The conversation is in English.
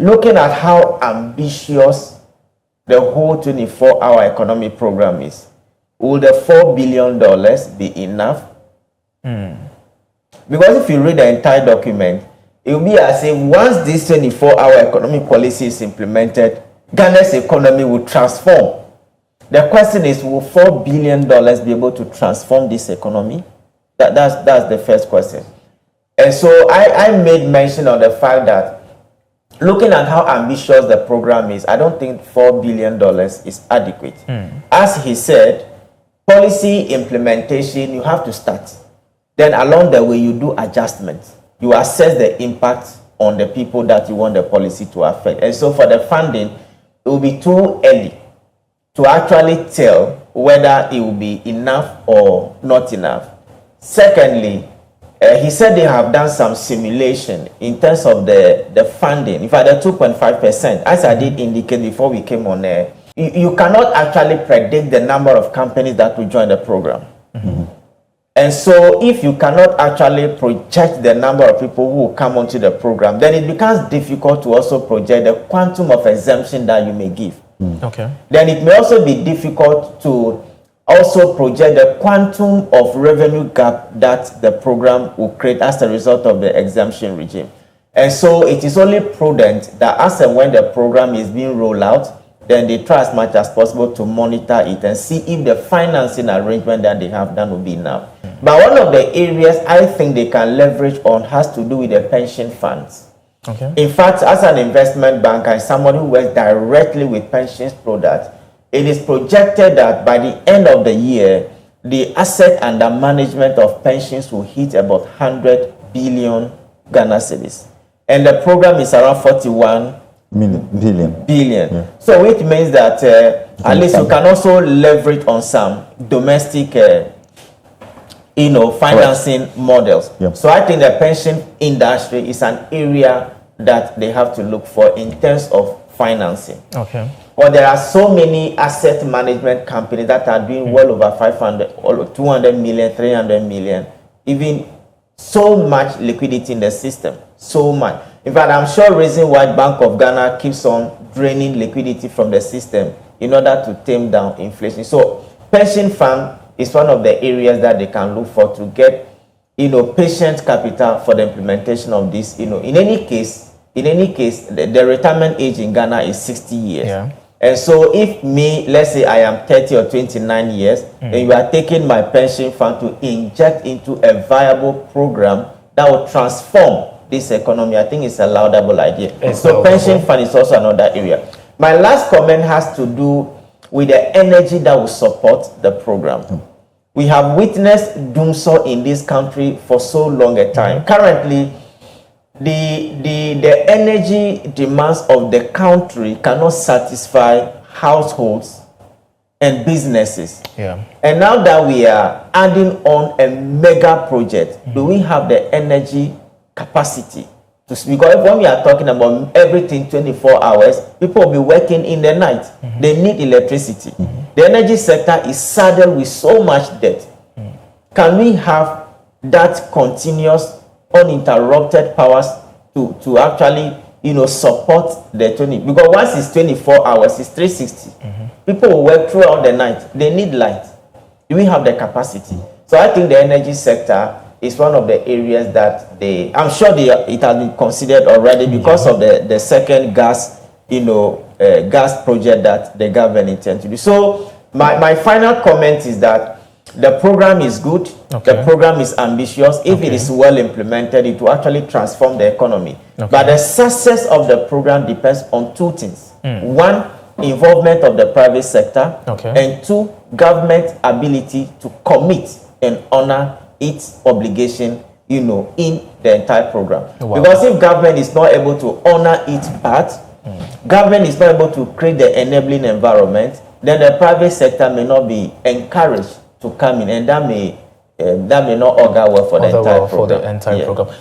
looking at how ambitious the whole 24-hour economy program is, will the $4 billion be enough? Because if you read the entire document, it will be as if once this 24-hour economic policy is implemented, Ghana's economy will transform. The question is, will $4 billion be able to transform this economy? That's the first question. And so I made mention of the fact that looking at how ambitious the program is, I don't think $4 billion is adequate. As he said, policy implementation, you have to start. Then along the way, you do adjustments. You assess the impact on the people that you want the policy to affect. And so for the funding, it will be too early to actually tell whether it will be enough or not enough. Secondly, he said they have done some simulation in terms of the funding. In fact, the 2.5%, as I did indicate before we came on air, you cannot actually predict the number of companies that will join the program. And so if you cannot actually project the number of people who will come onto the program, then it becomes difficult to also project the quantum of exemption that you may give. Okay. Then it may also be difficult to also project the quantum of revenue gap that the program will create as a result of the exemption regime. And so it is only prudent that as and when the program is being rolled out, then they try as much as possible to monitor it and see if the financing arrangement that they have done will be enough. But one of the areas I think they can leverage on has to do with the pension funds. Okay. In fact, as an investment banker and somebody who works directly with pensions products, it is projected that by the end of the year, the asset under management of pensions will hit about 100 billion Ghana cedis. And the program is around 41 billion. Yeah. So it means that at least you can also leverage on some domestic financing models. Yeah. So I think the pension industry is an area that they have to look for in terms of financing. Okay. Or there are so many asset management companies that are doing well over 500, or 200 million, 300 million, even so much liquidity in the system, so much. In fact, I'm sure reason why Bank of Ghana keeps on draining liquidity from the system in order to tame down inflation. So pension fund is one of the areas that they can look for to get, patient capital for the implementation of this. In any case, the retirement age in Ghana is 60 years. Yeah. And so if let's say I am 30 or 29 years, and you are taking my pension fund to inject into a viable program that will transform this economy, I think it's a laudable idea. So pension fund is also another area. My last comment has to do with the energy that will support the program. We have witnessed doomsday in this country for so long a time. Currently, the energy demands of the country cannot satisfy households and businesses. Yeah. And now that we are adding on a mega project, do we have the energy capacity to speak? Because when we are talking about everything 24 hours, people will be working in the night. They need electricity. The energy sector is saddled with so much debt. Can we have that continuous uninterrupted powers to actually support the 20? Because once it's 24 hours, it's 360. People will work throughout the night. They need light. Do we have the capacity? So I think the energy sector is one of the areas that I'm sure it has been considered already because of the second gas gas project that the government intends to do. So my final comment is that the program is good. Okay. The program is ambitious. If it is well implemented, it will actually transform the economy. Okay. But the success of the program depends on two things. One, involvement of the private sector. Okay. And two, government ability to commit and honor its obligation, in the entire program. Wow. Because if government is not able to honor its part, government is not able to create the enabling environment, then the private sector may not be encouraged to come in, and that may not augur well for the entire program. program.